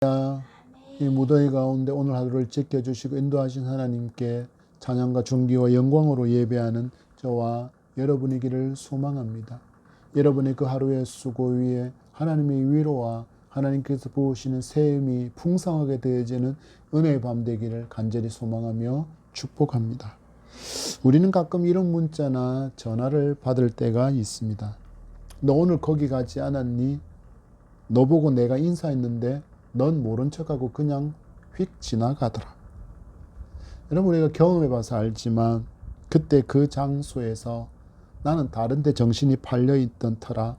이 무더위 가운데 오늘 하루를 지켜주시고 인도하신 하나님께 찬양과 존귀와 영광으로 예배하는 저와 여러분이기를 소망합니다. 여러분의 그 하루의 수고 위에 하나님의 위로와 하나님께서 부으시는 새 힘이 풍성하게 되어지는 은혜의 밤 되기를 간절히 소망하며 축복합니다. 우리는 가끔 이런 문자나 전화를 받을 때가 있습니다. 너 오늘 거기 가지 않았니? 너 보고 내가 인사했는데 넌 모른 척하고 그냥 휙 지나가더라. 여러분, 우리가 경험해봐서 알지만 그때 그 장소에서 나는 다른 데 정신이 팔려있던 터라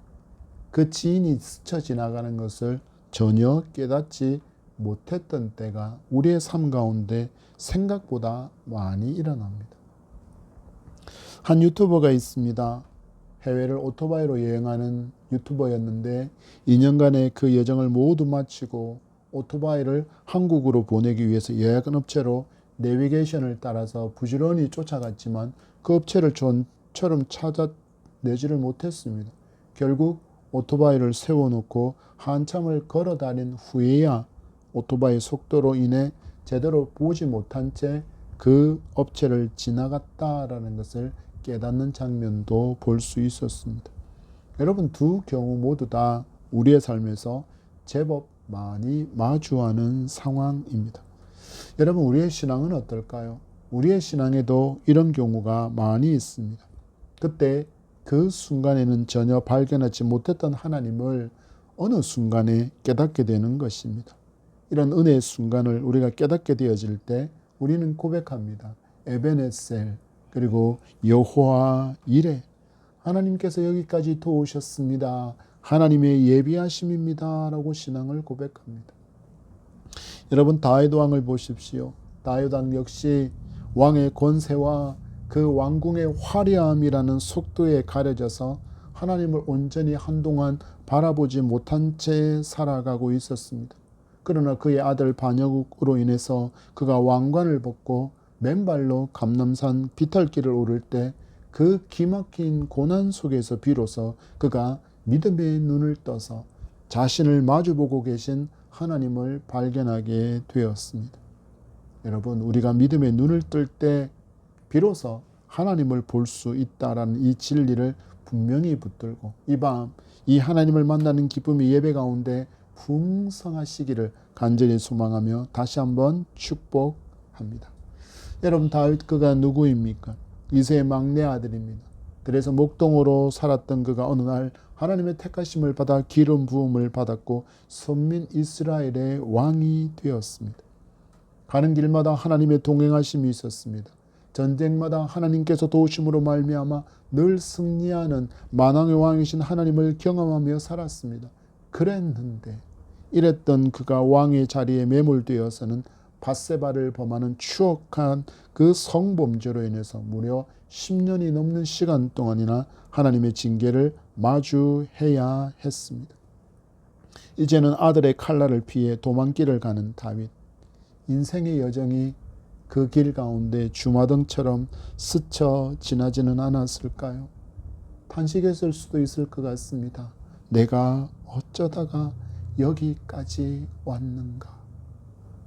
그 지인이 스쳐 지나가는 것을 전혀 깨닫지 못했던 때가 우리의 삶 가운데 생각보다 많이 일어납니다. 한 유튜버가 있습니다. 해외를 오토바이로 여행하는 유튜버였는데 2년간의 그 여정을 모두 마치고 오토바이를 한국으로 보내기 위해서 예약한 업체로 내비게이션을 따라서 부지런히 쫓아갔지만 그 업체를 좀처럼 찾아내지를 못했습니다. 결국 오토바이를 세워놓고 한참을 걸어 다닌 후에야 오토바이 속도로 인해 제대로 보지 못한 채 그 업체를 지나갔다라는 것을 깨닫는 장면도 볼 수 있었습니다. 여러분, 두 경우 모두 다 우리의 삶에서 제법 많이 마주하는 상황입니다. 여러분, 우리의 신앙은 어떨까요? 우리의 신앙에도 이런 경우가 많이 있습니다. 그때 그 순간에는 전혀 발견하지 못했던 하나님을 어느 순간에 깨닫게 되는 것입니다. 이런 은혜의 순간을 우리가 깨닫게 되어질 때 우리는 고백합니다. 에베네셀, 그리고 여호와 이레, 하나님께서 여기까지 도우셨습니다. 하나님의 예비하심입니다. 라고 신앙을 고백합니다. 여러분, 다윗 왕을 보십시오. 다윗 왕 역시 왕의 권세와 그 왕궁의 화려함이라는 속도에 가려져서 하나님을 온전히 한동안 바라보지 못한 채 살아가고 있었습니다. 그러나 그의 아들 반역으로 인해서 그가 왕관을 벗고 맨발로 감람산 비탈길을 오를 때 그 기막힌 고난 속에서 비로소 그가 믿음의 눈을 떠서 자신을 마주보고 계신 하나님을 발견하게 되었습니다. 여러분, 우리가 믿음의 눈을 뜰 때 비로소 하나님을 볼 수 있다라는 이 진리를 분명히 붙들고 이 밤 이 하나님을 만나는 기쁨의 예배 가운데 풍성하시기를 간절히 소망하며 다시 한번 축복합니다. 여러분, 다윗 그가 누구입니까? 이새의 막내 아들입니다. 그래서 목동으로 살았던 그가 어느 날 하나님의 택하심을 받아 기름 부음을 받았고 선민 이스라엘의 왕이 되었습니다. 가는 길마다 하나님의 동행하심이 있었습니다. 전쟁마다 하나님께서 도우심으로 말미암아 늘 승리하는 만왕의 왕이신 하나님을 경험하며 살았습니다. 그랬는데 이랬던 그가 왕의 자리에 매몰되어서는 밧세바를 범하는 추악한 그 성범죄로 인해서 무려 10년이 넘는 시간 동안이나 하나님의 징계를 마주해야 했습니다. 이제는 아들의 칼날을 피해 도망길을 가는 다윗. 인생의 여정이 그 길 가운데 주마등처럼 스쳐 지나지는 않았을까요? 탄식했을 수도 있을 것 같습니다. 내가 어쩌다가 여기까지 왔는가?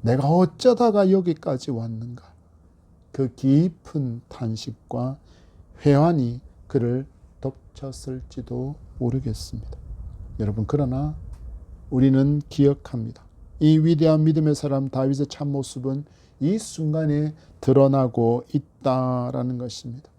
내가 어쩌다가 여기까지 왔는가? 그 깊은 탄식과 회환이 그를 덮쳤을지도 모르겠습니다. 여러분, 그러나 우리는 기억합니다. 이 위대한 믿음의 사람 다윗의 참모습은 이 순간에 드러나고 있다라는 것입니다.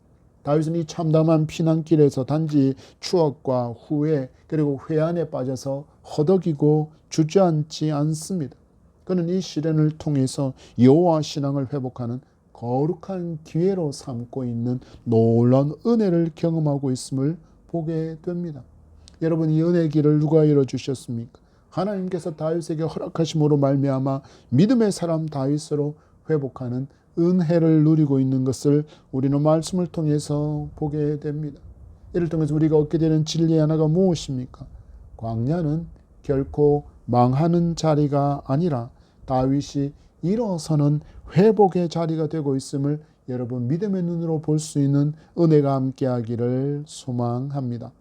다윗은 이 참담한 피난길에서 단지 추억과 후회 그리고 회한에 빠져서 허덕이고 주저앉지 않습니다. 그는 이 시련을 통해서 여호와 신앙을 회복하는 거룩한 기회로 삼고 있는 놀라운 은혜를 경험하고 있음을 보게 됩니다. 여러분, 이 은혜의 길을 누가 열어주셨습니까? 하나님께서 다윗에게 허락하심으로 말미암아 믿음의 사람 다윗으로 회복하는 은혜를 누리고 있는 것을 우리는 말씀을 통해서 보게 됩니다. 이를 통해서 우리가 얻게 되는 진리 하나가 무엇입니까? 광야는 결코 망하는 자리가 아니라 다윗이 일어서는 회복의 자리가 되고 있음을 여러분 믿음의 눈으로 볼 수 있는 은혜가 함께하기를 소망합니다.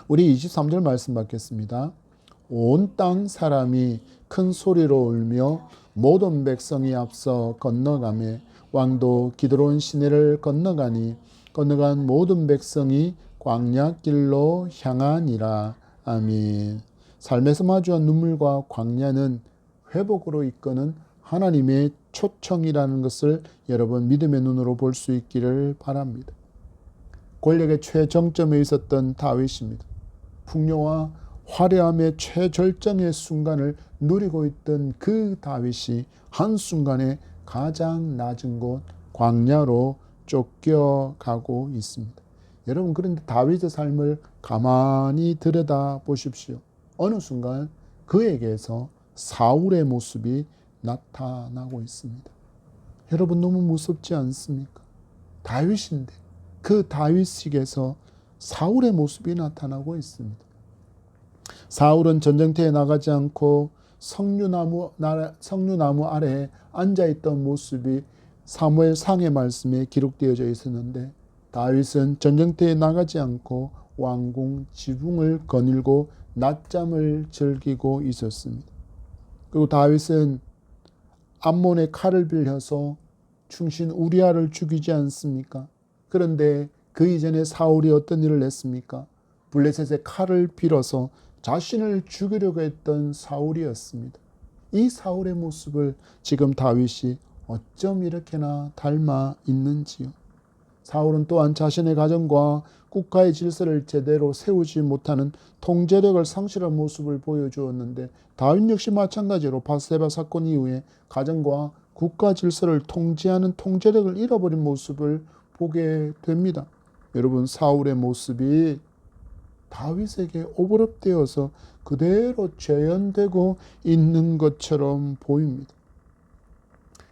우리 23절 말씀 받겠습니다. 온 땅 사람이 큰 소리로 울며 모든 백성이 앞서 건너가매 왕도 기드론 시내를 건너간 모든 백성이 광야길로 향하니라. 아멘. 삶에서 마주한 눈물과 광야는 회복으로 이끄는 하나님의 초청이라는 것을 여러분 믿음의 눈으로 볼 수 있기를 바랍니다. 권력의 최정점에 있었던 다윗입니다. 풍요와 화려함의 최절정의 순간을 누리고 있던 그 다윗이 한순간에 가장 낮은 곳 광야로 쫓겨가고 있습니다. 여러분, 그런데 다윗의 삶을 가만히 들여다 보십시오. 어느 순간 그에게서 사울의 모습이 나타나고 있습니다. 여러분, 너무 무섭지 않습니까? 다윗인데 그 다윗에게서 사울의 모습이 나타나고 있습니다. 사울은 전쟁터에 나가지 않고 석류나무 아래에 앉아있던 모습이 사무엘상의 말씀에 기록되어져 있었는데, 다윗은 전쟁터에 나가지 않고 왕궁 지붕을 거닐고 낮잠을 즐기고 있었습니다. 그리고 다윗은 암몬의 칼을 빌려서 충신 우리아를 죽이지 않습니까? 그런데 그 이전에 사울이 어떤 일을 했습니까? 블레셋의 칼을 빌어서 자신을 죽이려고 했던 사울이었습니다. 이 사울의 모습을 지금 다윗이 어쩜 이렇게나 닮아 있는지요. 사울은 또한 자신의 가정과 국가의 질서를 제대로 세우지 못하는 통제력을 상실한 모습을 보여주었는데, 다윗 역시 마찬가지로 바세바 사건 이후에 가정과 국가 질서를 통제하는 통제력을 잃어버린 모습을 보게 됩니다. 여러분, 사울의 모습이 다윗에게 오버랩되어서 그대로 재현되고 있는 것처럼 보입니다.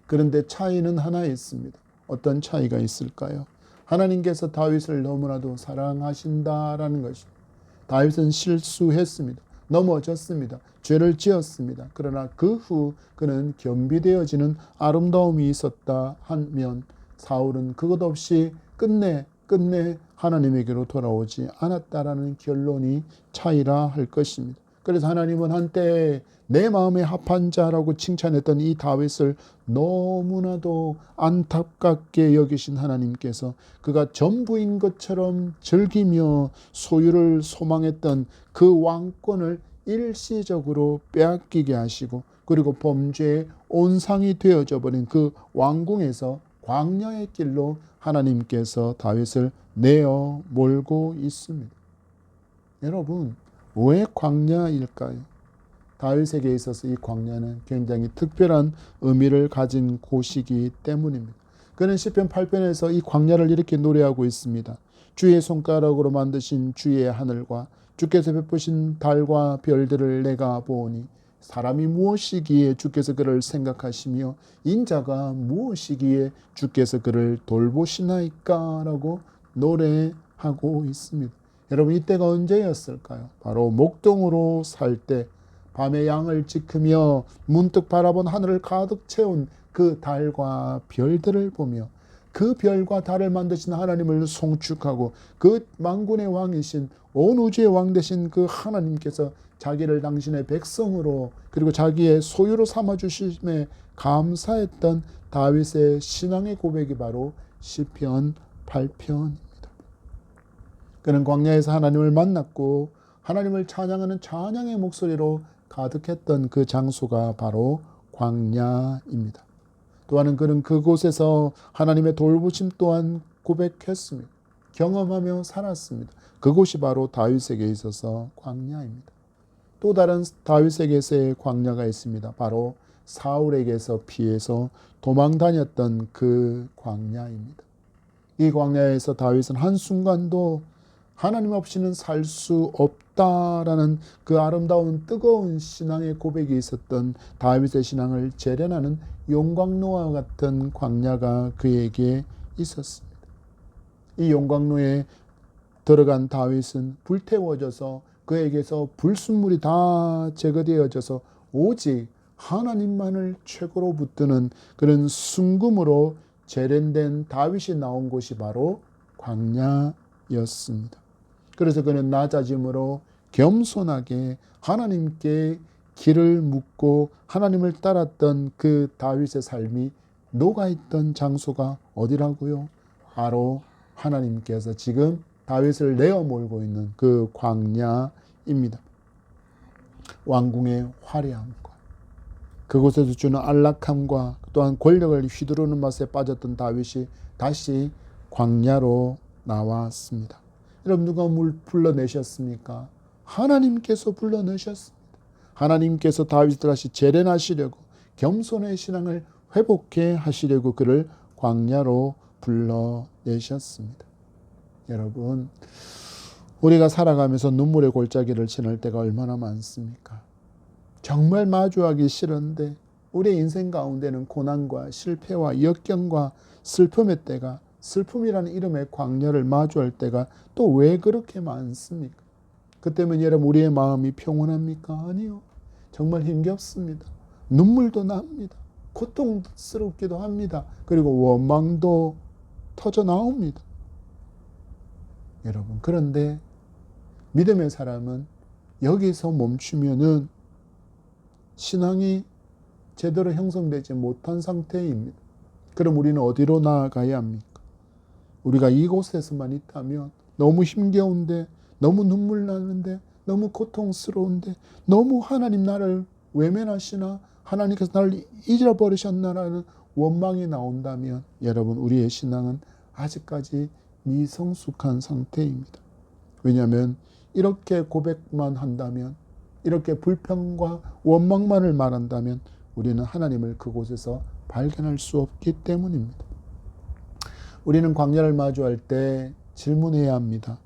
그런데 차이는 하나 있습니다. 어떤 차이가 있을까요? 하나님께서 다윗을 너무나도 사랑하신다라는 것입니다. 다윗은 실수했습니다. 넘어졌습니다. 죄를 지었습니다. 그러나 그 후 그는 겸비되어지는 아름다움이 있었다 하면, 사울은 그것 없이 끝내 하나님에게로 돌아오지 않았다라는 결론이 차이라 할 것입니다. 그래서 하나님은 한때 내 마음에 합한 자라고 칭찬했던 이 다윗을 너무나도 안타깝게 여기신 하나님께서 그가 전부인 것처럼 즐기며 소유를 소망했던 그 왕권을 일시적으로 빼앗기게 하시고, 그리고 범죄의 온상이 되어져 버린 그 왕궁에서 광야의 길로 하나님께서 다윗을 내어 몰고 있습니다. 여러분, 왜 광야일까요? 다윗에게 있어서 이 광야는 굉장히 특별한 의미를 가진 곳이기 때문입니다. 그는 시편 8편에서 이 광야를 이렇게 노래하고 있습니다. 주의 손가락으로 만드신 주의 하늘과 주께서 베푸신 달과 별들을 내가 보오니, 사람이 무엇이기에 주께서 그를 생각하시며 인자가 무엇이기에 주께서 그를 돌보시나이까 라고 노래하고 있습니다. 여러분, 이때가 언제였을까요? 바로 목동으로 살 때 밤에 양을 지키며 문득 바라본 하늘을 가득 채운 그 달과 별들을 보며 그 별과 달을 만드신 하나님을 송축하고, 그 만군의 왕이신 온 우주의 왕 되신 그 하나님께서 자기를 당신의 백성으로 그리고 자기의 소유로 삼아주심에 감사했던 다윗의 신앙의 고백이 바로 시편 8편입니다. 그는 광야에서 하나님을 만났고 하나님을 찬양하는 찬양의 목소리로 가득했던 그 장소가 바로 광야입니다. 또한 그는 그곳에서 하나님의 돌보심 또한 고백했습니다. 경험하며 살았습니다. 그곳이 바로 다윗에게 있어서 광야입니다. 또 다른 다윗에게서의 광야가 있습니다. 바로 사울에게서 피해서 도망 다녔던 그 광야입니다. 이 광야에서 다윗은 한순간도 하나님 없이는 살 수 없다라는 그 아름다운 뜨거운 신앙의 고백이 있었던 다윗의 신앙을 재련하는 용광로와 같은 광야가 그에게 있었습니다. 이 용광로에 들어간 다윗은 불태워져서 그에게서 불순물이 다 제거되어져서 오직 하나님만을 최고로 붙드는 그런 순금으로 재련된 다윗이 나온 곳이 바로 광야였습니다. 그래서 그는 낮아짐으로 겸손하게 하나님께 길을 묻고 하나님을 따랐던 그 다윗의 삶이 녹아있던 장소가 어디라고요? 바로 하나님께서 지금 다윗을 내어 몰고 있는 그 광야입니다. 왕궁의 화려함과 그곳에서 주는 안락함과 또한 권력을 휘두르는 맛에 빠졌던 다윗이 다시 광야로 나왔습니다. 여러분, 누가 불러내셨습니까? 하나님께서 불러내셨습니다. 하나님께서 다윗을 다시 재련하시려고, 겸손의 신앙을 회복해 하시려고 그를 광야로 불러내셨습니다. 여러분, 우리가 살아가면서 눈물의 골짜기를 지날 때가 얼마나 많습니까? 정말 마주하기 싫은데 우리의 인생 가운데는 고난과 실패와 역경과 슬픔의 때가, 슬픔이라는 이름의 광야를 마주할 때가 또 왜 그렇게 많습니까? 그때면 여러분, 우리의 마음이 평온합니까? 아니요. 정말 힘겹습니다. 눈물도 납니다. 고통스럽기도 합니다. 그리고 원망도 터져 나옵니다. 여러분, 그런데 믿음의 사람은 여기서 멈추면은 신앙이 제대로 형성되지 못한 상태입니다. 그럼 우리는 어디로 나아가야 합니까? 우리가 이곳에서만 있다면 너무 힘겨운데, 너무 눈물 나는데, 너무 고통스러운데, 너무 하나님 나를 외면하시나, 하나님께서 나를 잊어버리셨나라는 원망이 나온다면 여러분, 우리의 신앙은 아직까지 미성숙한 상태입니다. 왜냐하면 이렇게 고백만 한다면, 이렇게 불평과 원망만을 말한다면 우리는 하나님을 그곳에서 발견할 수 없기 때문입니다. 우리는 광야를 마주할 때 질문해야 합니다.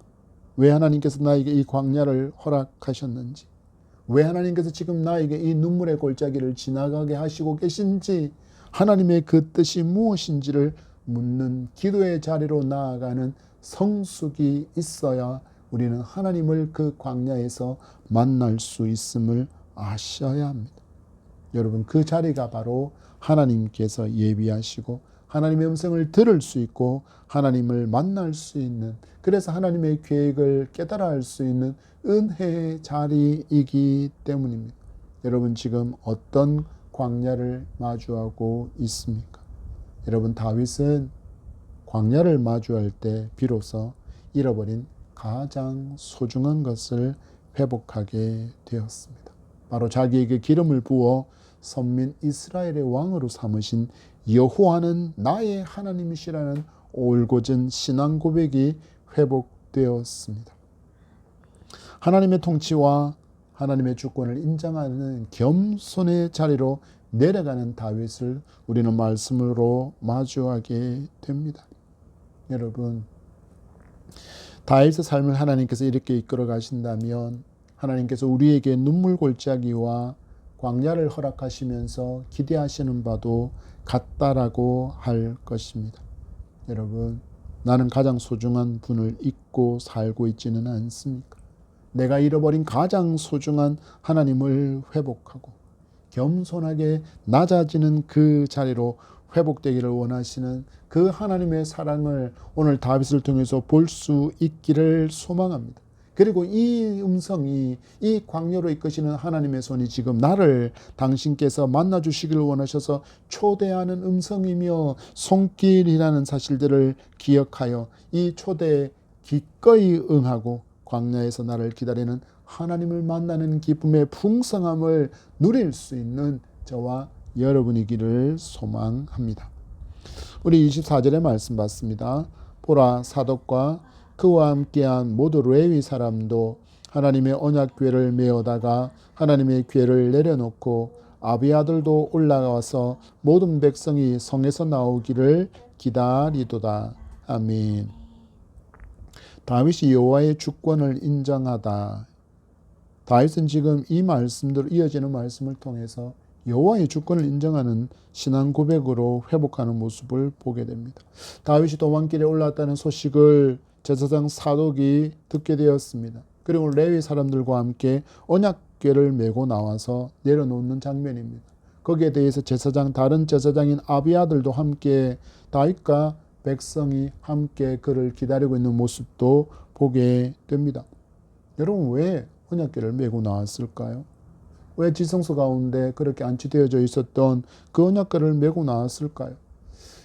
왜 하나님께서 나에게 이 광야를 허락하셨는지, 왜 하나님께서 지금 나에게 이 눈물의 골짜기를 지나가게 하시고 계신지, 하나님의 그 뜻이 무엇인지를 묻는 기도의 자리로 나아가는 성숙이 있어야 우리는 하나님을 그 광야에서 만날 수 있음을 아셔야 합니다. 여러분, 그 자리가 바로 하나님께서 예비하시고 하나님의 음성을 들을 수 있고 하나님을 만날 수 있는, 그래서 하나님의 계획을 깨달아 알 수 있는 은혜의 자리이기 때문입니다. 여러분, 지금 어떤 광야를 마주하고 있습니까? 여러분, 다윗은 광야를 마주할 때 비로소 잃어버린 가장 소중한 것을 회복하게 되었습니다. 바로 자기에게 기름을 부어 선민 이스라엘의 왕으로 삼으신 여호와는 나의 하나님이시라는 올곧은 신앙 고백이 회복되었습니다. 하나님의 통치와 하나님의 주권을 인정하는 겸손의 자리로 내려가는 다윗을 우리는 말씀으로 마주하게 됩니다. 여러분, 다윗의 삶을 하나님께서 이렇게 이끌어 가신다면 하나님께서 우리에게 눈물 골짜기와 광야를 허락하시면서 기대하시는 바도 같다라고 할 것입니다. 여러분, 나는 가장 소중한 분을 잊고 살고 있지는 않습니까? 내가 잃어버린 가장 소중한 하나님을 회복하고 겸손하게 낮아지는 그 자리로 회복되기를 원하시는 그 하나님의 사랑을 오늘 다윗을 통해서 볼 수 있기를 소망합니다. 그리고 이 음성이, 이 광야로 이끄시는 하나님의 손이 지금 나를 당신께서 만나주시기를 원하셔서 초대하는 음성이며 손길이라는 사실들을 기억하여 이 초대에 기꺼이 응하고 광야에서 나를 기다리는 하나님을 만나는 기쁨의 풍성함을 누릴 수 있는 저와 여러분이기를 소망합니다. 우리 24절의 말씀 받습니다. 보라, 사독과 그와 함께한 모두 레위 사람도 하나님의 언약궤를 메어다가 하나님의 궤를 내려놓고 아비아들도 올라가서 모든 백성이 성에서 나오기를 기다리도다. 아멘. 다윗이 여호와의 주권을 인정하다. 다윗은 지금 이 말씀대로 이어지는 말씀을 통해서 여호와의 주권을 인정하는 신앙 고백으로 회복하는 모습을 보게 됩니다. 다윗이 도망길에 올라왔다는 소식을 제사장 사독이 듣게 되었습니다. 그리고 레위 사람들과 함께 언약궤를 메고 나와서 내려놓는 장면입니다. 거기에 대해서 다른 제사장인 아비아들도 함께 다윗과 백성이 함께 그를 기다리고 있는 모습도 보게 됩니다. 여러분, 왜 언약궤를 메고 나왔을까요? 왜 지성소 가운데 그렇게 안치되어져 있었던 그 언약궤를 메고 나왔을까요?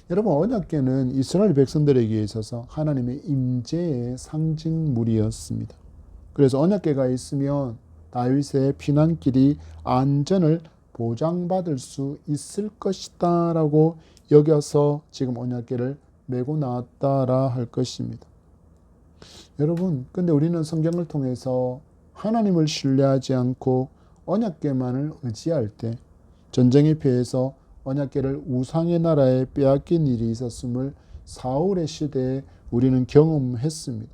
여러분, 언약궤는 이스라엘 백성들에게 있어서 하나님의 임재의 상징물이었습니다. 그래서 언약궤가 있으면 다윗의 피난길이 안전을 보장받을 수 있을 것이다 라고 여겨서 지금 언약궤를 메고 나왔다라 할 것입니다. 여러분, 근데 우리는 성경을 통해서 하나님을 신뢰하지 않고 언약궤만을 의지할 때 전쟁에 피해서 언약궤를 우상의 나라에 빼앗긴 일이 있었음을 사울의 시대에 우리는 경험했습니다.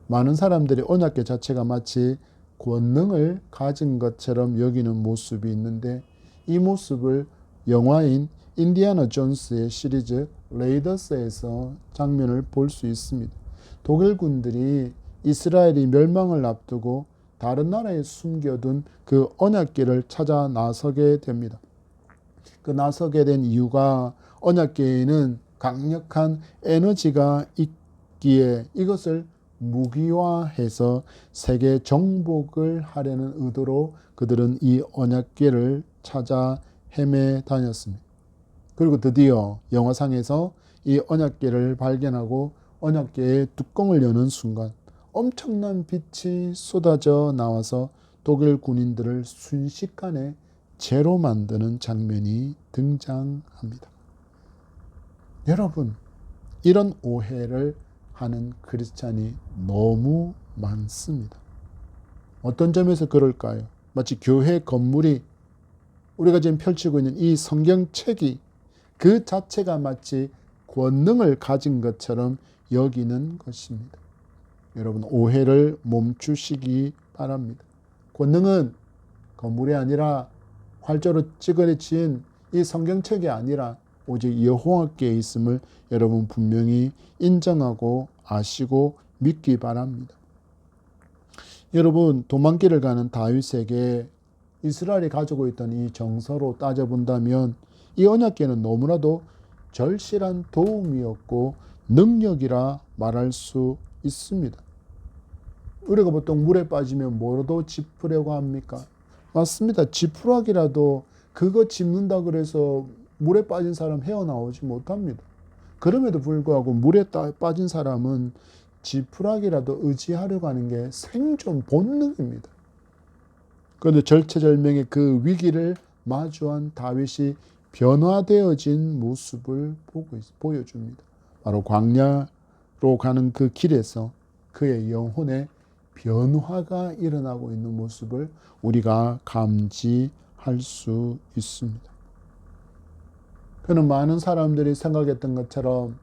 많은 사람들이 언약궤 자체가 마치 권능을 가진 것처럼 여기는 모습이 있는데, 이 모습을 영화인 인디아나 존스의 시리즈 레이더스에서 장면을 볼 수 있습니다. 독일 군들이 이스라엘이 멸망을 앞두고 다른 나라에 숨겨둔 그 언약궤를 찾아 나서게 됩니다. 그 나서게 된 이유가 언약궤에는 강력한 에너지가 있기에 이것을 무기화해서 세계 정복을 하려는 의도로 그들은 이 언약궤를 찾아 헤매 다녔습니다. 그리고 드디어 영화상에서 이 언약궤를 발견하고 언약궤의 뚜껑을 여는 순간 엄청난 빛이 쏟아져 나와서 독일 군인들을 순식간에 재로 만드는 장면이 등장합니다. 여러분, 이런 오해를 하는 크리스찬이 너무 많습니다. 어떤 점에서 그럴까요? 마치 교회 건물이, 우리가 지금 펼치고 있는 이 성경책이 그 자체가 마치 권능을 가진 것처럼 여기는 것입니다. 여러분, 오해를 멈추시기 바랍니다. 권능은 건물이 아니라 활자로 찌그러진 이 성경책이 아니라 오직 여호와께 있음을 여러분 분명히 인정하고 아시고 믿기 바랍니다. 여러분, 도망길을 가는 다윗에게 이스라엘이 가지고 있던 이 정서로 따져본다면 이 언약궤는 너무나도 절실한 도움이었고 능력이라 말할 수 있습니다. 우리가 보통 물에 빠지면 뭐로도 짚으려고 합니까? 맞습니다. 지푸라기라도 그거 짚는다 그래서 물에 빠진 사람 헤어나오지 못합니다. 그럼에도 불구하고 물에 빠진 사람은 지푸라기라도 의지하려고 하는 게 생존 본능입니다. 그런데 절체절명의 그 위기를 마주한 다윗이 변화되어진 모습을 보여줍니다. 바로 광야로 가는 그 길에서 그의 영혼에 변화가 일어나고 있는 모습을 우리가 감지할 수 있습니다. 그는 많은 사람들이 생각했던 것처럼,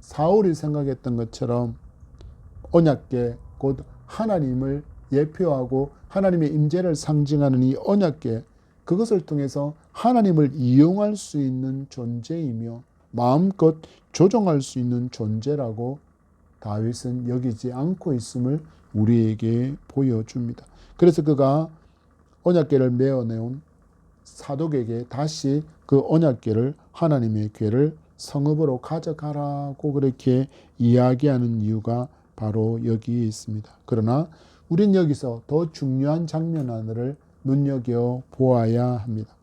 사울이 생각했던 것처럼 언약궤, 곧 하나님을 예표하고 하나님의 임재를 상징하는 이 언약궤, 그것을 통해서 하나님을 이용할 수 있는 존재이며 마음껏 조종할 수 있는 존재라고 다윗은 여기지 않고 있음을 우리에게 보여줍니다. 그래서 그가 언약궤를 메어내온 사독에게 다시 그 언약궤를, 하나님의 궤를 성읍으로 가져가라고 그렇게 이야기하는 이유가 바로 여기에 있습니다. 그러나 우린 여기서 더 중요한 장면 하나를 눈여겨 보아야 합니다.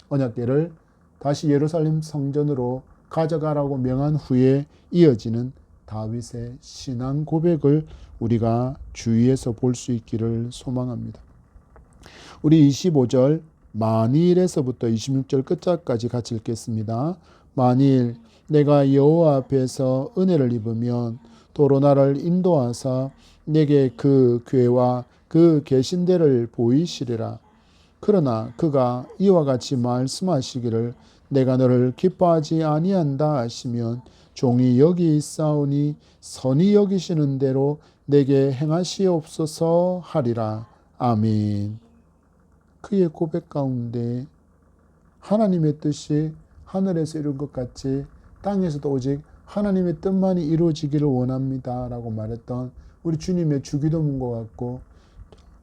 언약궤를 다시 예루살렘 성전으로 가져가라고 명한 후에 이어지는 다윗의 신앙 고백을 우리가 주위에서 볼 수 있기를 소망합니다. 우리 25절 만일에서부터 26절 끝자까지 같이 읽겠습니다. 만일 내가 여호와 앞에서 은혜를 입으면 도로 나를 인도하사 내게 그 궤와 그 계신대를 보이시리라. 그러나 그가 이와 같이 말씀하시기를 내가 너를 기뻐하지 아니한다 하시면 종이 여기 있사오니 선히 여기시는 대로 내게 행하시옵소서 하리라. 아멘. 그의 고백 가운데 하나님의 뜻이 하늘에서 이룬 것 같이 땅에서도 오직 하나님의 뜻만이 이루어지기를 원합니다 라고 말했던 우리 주님의 주기도문과 같고,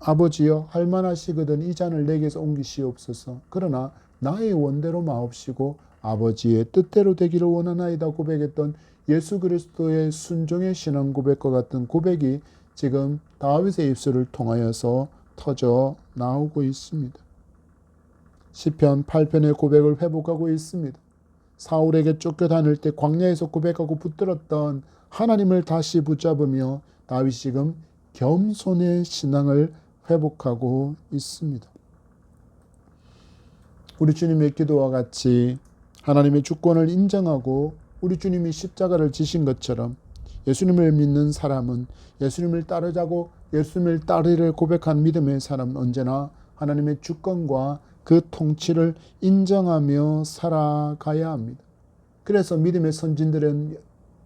아버지여 할만하시거든 이 잔을 내게서 옮기시옵소서. 그러나 나의 원대로 마옵시고 아버지의 뜻대로 되기를 원하나이다 고백했던 예수 그리스도의 순종의 신앙 고백과 같은 고백이 지금 다윗의 입술을 통하여서 터져 나오고 있습니다. 시편 8편의 고백을 회복하고 있습니다. 사울에게 쫓겨다닐 때 광야에서 고백하고 붙들었던 하나님을 다시 붙잡으며 다윗이 지금 겸손의 신앙을 회복하고 있습니다. 우리 주님의 기도와 같이 하나님의 주권을 인정하고 우리 주님이 십자가를 지신 것처럼 예수님을 믿는 사람은, 예수님을 따르자고 예수님을 따르기를 고백한 믿음의 사람은 언제나 하나님의 주권과 그 통치를 인정하며 살아가야 합니다. 그래서 믿음의 선진들은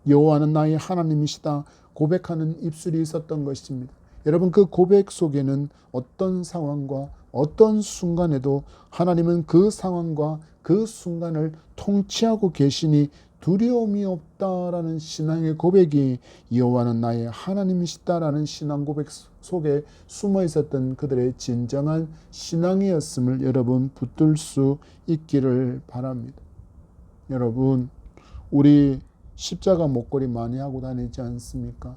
여호와는 나의 하나님이시다 고백하는 입술이 있었던 것입니다. 여러분, 그 고백 속에는 어떤 상황과 어떤 순간에도 하나님은 그 상황과 그 순간을 통치하고 계시니 두려움이 없다라는 신앙의 고백이 여호와는 나의 하나님이시다라는 신앙 고백 속에 숨어 있었던 그들의 진정한 신앙이었음을 여러분 붙들 수 있기를 바랍니다. 여러분, 우리 십자가 목걸이 많이 하고 다니지 않습니까?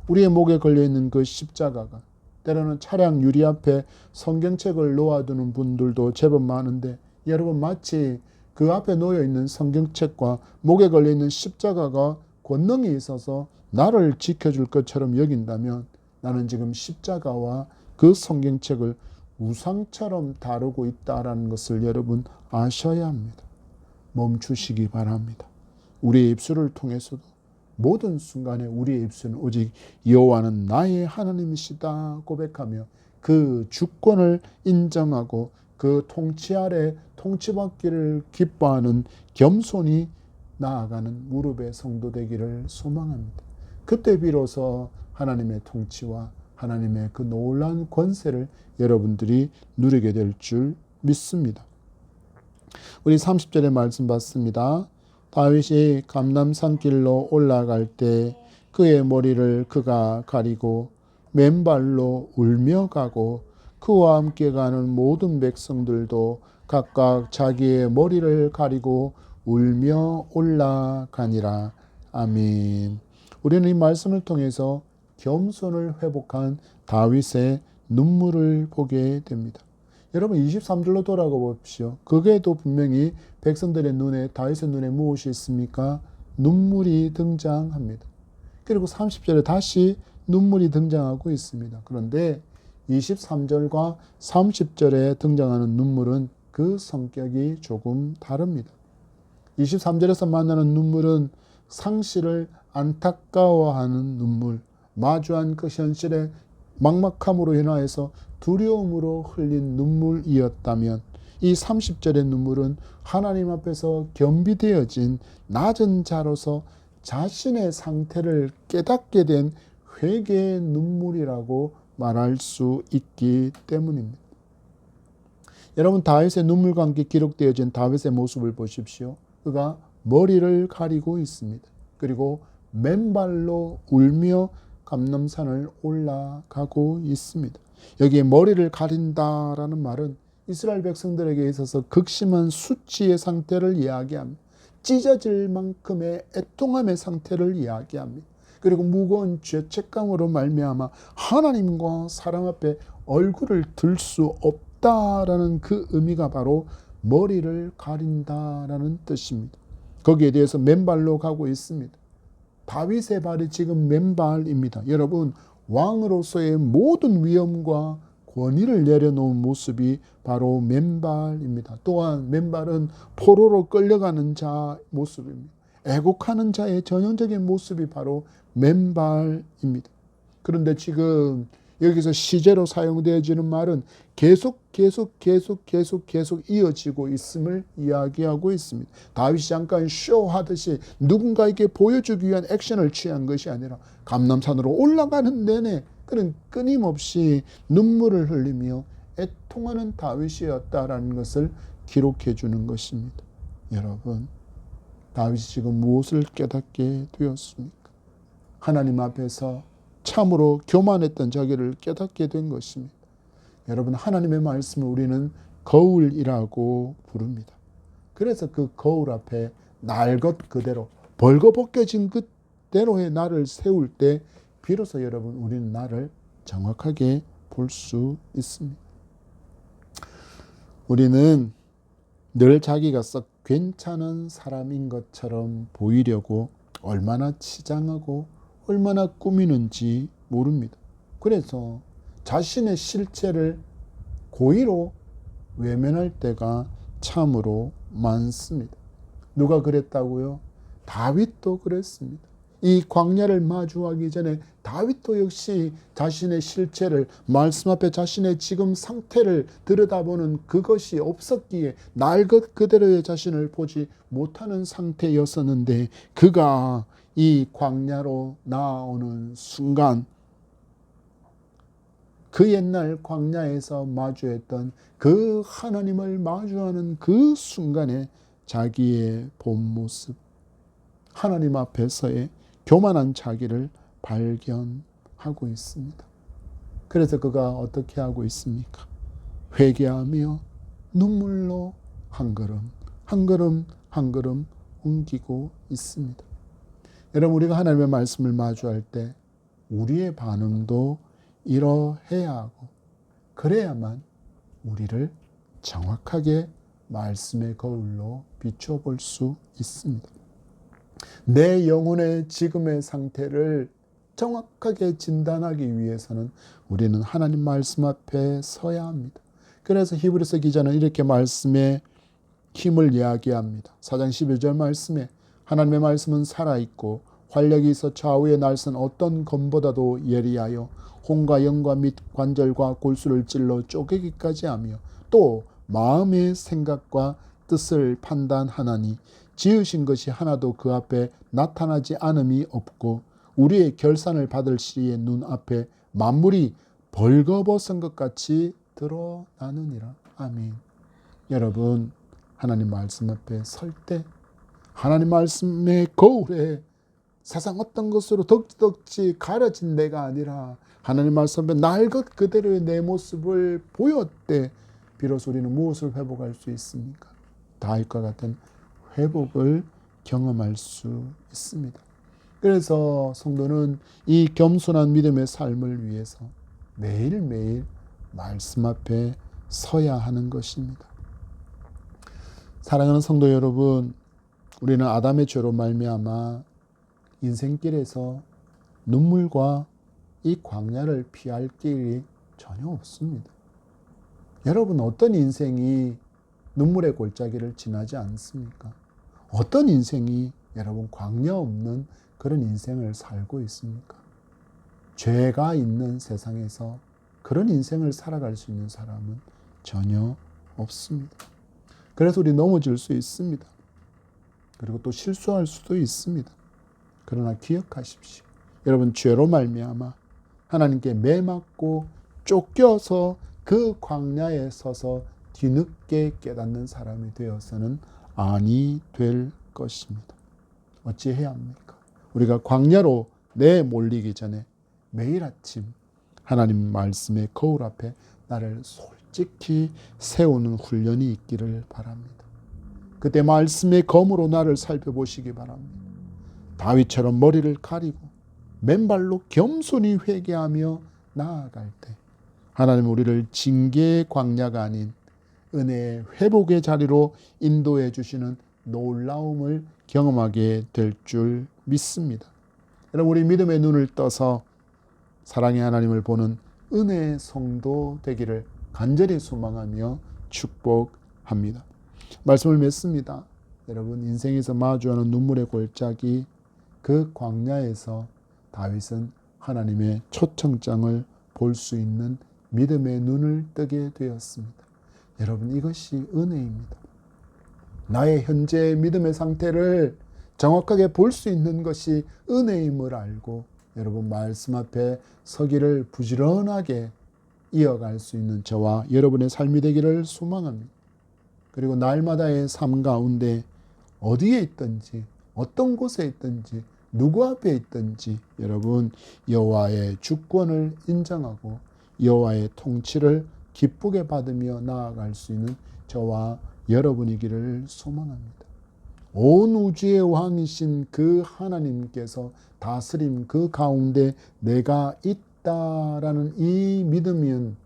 우리의 목에 걸려있는 그 십자가가 때로는 차량 유리 앞에 성경책을 놓아두는 분들도 제법 많은데, 여러분 마치 그 앞에 놓여있는 성경책과 목에 걸려있는 십자가가 권능이 있어서 나를 지켜줄 것처럼 여긴다면 나는 지금 십자가와 그 성경책을 우상처럼 다루고 있다는 것을 여러분 아셔야 합니다. 멈추시기 바랍니다. 우리의 입술을 통해서도 모든 순간에 우리의 입술은 오직 여호와는 나의 하나님이시다 고백하며 그 주권을 인정하고 그 통치 아래 통치받기를 기뻐하는 겸손히 나아가는 무릎의 성도 되기를 소망합니다. 그때 비로소 하나님의 통치와 하나님의 그 놀라운 권세를 여러분들이 누리게 될 줄 믿습니다. 우리 30절의 말씀 봤습니다. 다윗이 감람산 길로 올라갈 때 그의 머리를 그가 가리고 맨발로 울며 가고 그와 함께 가는 모든 백성들도 각각 자기의 머리를 가리고 울며 올라가니라. 아멘. 우리는 이 말씀을 통해서 겸손을 회복한 다윗의 눈물을 보게 됩니다. 여러분 23절로 돌아가 봅시오. 거기에도 분명히 백성들의 눈에, 다윗의 눈에 무엇이 있습니까? 눈물이 등장합니다. 그리고 30절에 다시 눈물이 등장하고 있습니다. 그런데 23절과 30절에 등장하는 눈물은 그 성격이 조금 다릅니다. 23절에서 만나는 눈물은 상실을 안타까워하는 눈물, 마주한 그 현실의 막막함으로 인하여서 두려움으로 흘린 눈물이었다면, 이 30절의 눈물은 하나님 앞에서 겸비되어진 낮은 자로서 자신의 상태를 깨닫게 된 회개의 눈물이라고 말할 수 있기 때문입니다. 여러분, 다윗의 눈물과 함께 기록되어진 다윗의 모습을 보십시오. 그가 머리를 가리고 있습니다. 그리고 맨발로 울며 감람산을 올라가고 있습니다. 여기에 머리를 가린다라는 말은 이스라엘 백성들에게 있어서 극심한 수치의 상태를 이야기합니다. 찢어질 만큼의 애통함의 상태를 이야기합니다. 그리고 무거운 죄책감으로 말미암아 하나님과 사람 앞에 얼굴을 들 수 없다라는 그 의미가 바로 머리를 가린다라는 뜻입니다. 거기에 대해서 맨발로 가고 있습니다. 다윗의 발이 지금 맨발입니다. 여러분, 왕으로서의 모든 위엄과 권위를 내려놓은 모습이 바로 맨발입니다. 또한 맨발은 포로로 끌려가는 자 모습입니다. 애곡하는 자의 전형적인 모습이 바로 맨발입니다. 그런데 지금 여기서 시제로 사용되어지는 말은 계속 이어지고 있음을 이야기하고 있습니다. 다윗이 잠깐 쇼하듯이 누군가에게 보여주기 위한 액션을 취한 것이 아니라 감람산으로 올라가는 내내 그는 끊임없이 눈물을 흘리며 애통하는 다윗이었다라는 것을 기록해 주는 것입니다. 여러분, 다윗이 지금 무엇을 깨닫게 되었습니까? 하나님 앞에서 참으로 교만했던 자기를 깨닫게 된 것입니다. 여러분, 하나님의 말씀을 우리는 거울이라고 부릅니다. 그래서 그 거울 앞에 날 것 그대로 벌거벗겨진 그대로의 나를 세울 때 비로소 여러분 우리는 나를 정확하게 볼 수 있습니다. 우리는 늘 자기가 썩 괜찮은 사람인 것처럼 보이려고 얼마나 치장하고 얼마나 꾸미는지 모릅니다. 그래서 자신의 실체를 고의로 외면할 때가 참으로 많습니다. 누가 그랬다고요? 다윗도 그랬습니다. 이 광야를 마주하기 전에 다윗도 역시 자신의 실체를, 말씀 앞에 자신의 지금 상태를 들여다보는 그것이 없었기에 날 것 그대로의 자신을 보지 못하는 상태였었는데, 그가 이 광야로 나아오는 순간 그 옛날 광야에서 마주했던 그 하나님을 마주하는 그 순간에 자기의 본 모습, 하나님 앞에서의 교만한 자기를 발견하고 있습니다. 그래서 그가 어떻게 하고 있습니까? 회개하며 눈물로 한 걸음 한 걸음 한 걸음 옮기고 있습니다. 여러분, 우리가 하나님의 말씀을 마주할 때 우리의 반응도 이러해야 하고, 그래야만 우리를 정확하게 말씀의 거울로 비춰 볼 수 있습니다. 내 영혼의 지금의 상태를 정확하게 진단하기 위해서는 우리는 하나님 말씀 앞에 서야 합니다. 그래서 히브리서 기자는 이렇게 말씀의 힘을 이야기합니다. 4장 11절 말씀에 하나님의 말씀은 살아있고 활력이 있어 좌우의 날선 어떤 검보다도 예리하여 혼과 영과 및 관절과 골수를 찔러 쪼개기까지 하며 또 마음의 생각과 뜻을 판단하나니 지으신 것이 하나도 그 앞에 나타나지 않음이 없고 우리의 결산을 받을 시의 눈앞에 만물이 벌거벗은 것 같이 드러나느니라. 아멘. 여러분, 하나님 말씀 앞에 설 때 하나님 말씀의 거울에 세상 어떤 것으로 덕지덕지 가려진 내가 아니라 하나님 말씀 앞에 날 것 그대로의 내 모습을 보였대 비로소 우리는 무엇을 회복할 수 있습니까? 다윗과 같은 회복을 경험할 수 있습니다. 그래서 성도는 이 겸손한 믿음의 삶을 위해서 매일매일 말씀 앞에 서야 하는 것입니다. 사랑하는 성도 여러분, 우리는 아담의 죄로 말미암아 인생길에서 눈물과 이 광야를 피할 길이 전혀 없습니다. 여러분, 어떤 인생이 눈물의 골짜기를 지나지 않습니까? 어떤 인생이 여러분 광야 없는 그런 인생을 살고 있습니까? 죄가 있는 세상에서 그런 인생을 살아갈 수 있는 사람은 전혀 없습니다. 그래서 우리 넘어질 수 있습니다. 그리고 또 실수할 수도 있습니다. 그러나 기억하십시오. 여러분, 죄로 말미암아 하나님께 매맞고 쫓겨서 그 광야에 서서 뒤늦게 깨닫는 사람이 되어서는 아니 될 것입니다. 어찌해야 합니까? 우리가 광야로 내몰리기 전에 매일 아침 하나님 말씀의 거울 앞에 나를 솔직히 세우는 훈련이 있기를 바랍니다. 그때 말씀의 검으로 나를 살펴보시기 바랍니다. 다윗처럼 머리를 가리고 맨발로 겸손히 회개하며 나아갈 때 하나님 우리를 징계의 광야가 아닌 은혜의 회복의 자리로 인도해 주시는 놀라움을 경험하게 될 줄 믿습니다. 여러분, 우리 믿음의 눈을 떠서 사랑의 하나님을 보는 은혜의 성도 되기를 간절히 소망하며 축복합니다. 말씀을 맺습니다. 여러분, 인생에서 마주하는 눈물의 골짜기, 그 광야에서 다윗은 하나님의 초청장을 볼 수 있는 믿음의 눈을 뜨게 되었습니다. 여러분, 이것이 은혜입니다. 나의 현재의 믿음의 상태를 정확하게 볼 수 있는 것이 은혜임을 알고 여러분 말씀 앞에 서기를 부지런하게 이어갈 수 있는 저와 여러분의 삶이 되기를 소망합니다. 그리고 날마다의 삶 가운데 어디에 있든지 어떤 곳에 있든지 누구 앞에 있든지 여러분 여호와의 주권을 인정하고 여호와의 통치를 기쁘게 받으며 나아갈 수 있는 저와 여러분이기를 소망합니다. 온 우주의 왕이신 그 하나님께서 다스림 그 가운데 내가 있다라는 이 믿음은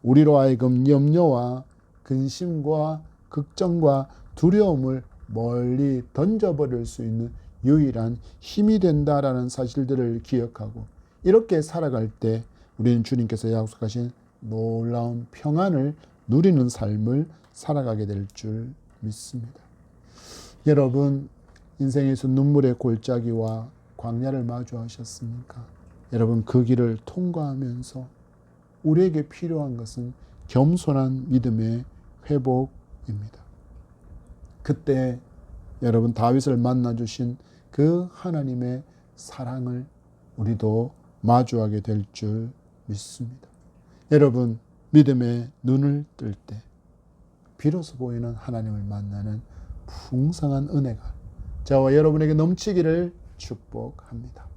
우리로 하여금 염려와 근심과 걱정과 두려움을 멀리 던져버릴 수 있는 유일한 힘이 된다라는 사실들을 기억하고 이렇게 살아갈 때 우리는 주님께서 약속하신 놀라운 평안을 누리는 삶을 살아가게 될 줄 믿습니다. 여러분, 인생에서 눈물의 골짜기와 광야를 마주하셨습니까? 여러분, 그 길을 통과하면서 우리에게 필요한 것은 겸손한 믿음의 회복입니다. 그때 여러분, 다윗을 만나주신 그 하나님의 사랑을 우리도 마주하게 될 줄 믿습니다. 여러분, 믿음의 눈을 뜰 때 비로소 보이는 하나님을 만나는 풍성한 은혜가 저와 여러분에게 넘치기를 축복합니다.